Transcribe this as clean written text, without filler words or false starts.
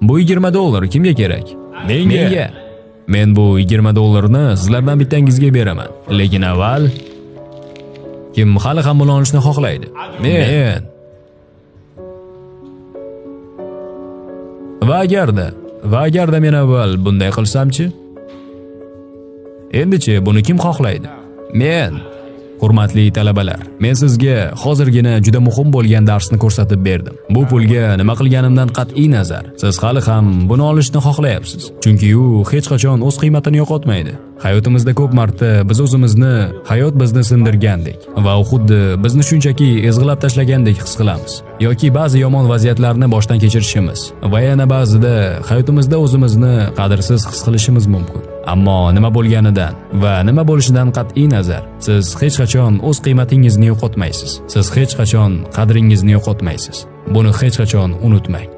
Bu $20 kimga kerak? Menga. Men bu $20 sizlardan bittangizga beraman. Lekin avval kim hali ham buni olishni xohlaydi? Men. Va agarda men avval bunday qilsam-chi? Endi-chi buni kim xohlaydi? Men. Hurmatli talabalar, men sizga hozirgina juda muhim bo'lgan darsni ko'rsatib berdim. Bu pulga nima qilganimdan qat'iy nazar, siz hali ham buni olishni xohlayapsiz. Chunki u hech qachon o'z qiymatini yo'qotmaydi. Hayotimizda ko'p marta biz o'zimizni hayot bizni sindirgandek va u xuddi bizni shunchaki ezg'ilab tashlagandek his qilamiz. Yoki ba'zi yomon vaziyatlarni boshdan kechirishimiz va yana ba'zida hayotimizda o'zimizni qadrsiz his qilishimiz mumkin. Ammo nima bo'lganidan va nima bo'lishidan qat'iy nazar, siz hech qachon o'z qiymatingizni yo'qotmaysiz. Siz hech qachon qadringizni yo'qotmaysiz. Buni hech qachon unutmang.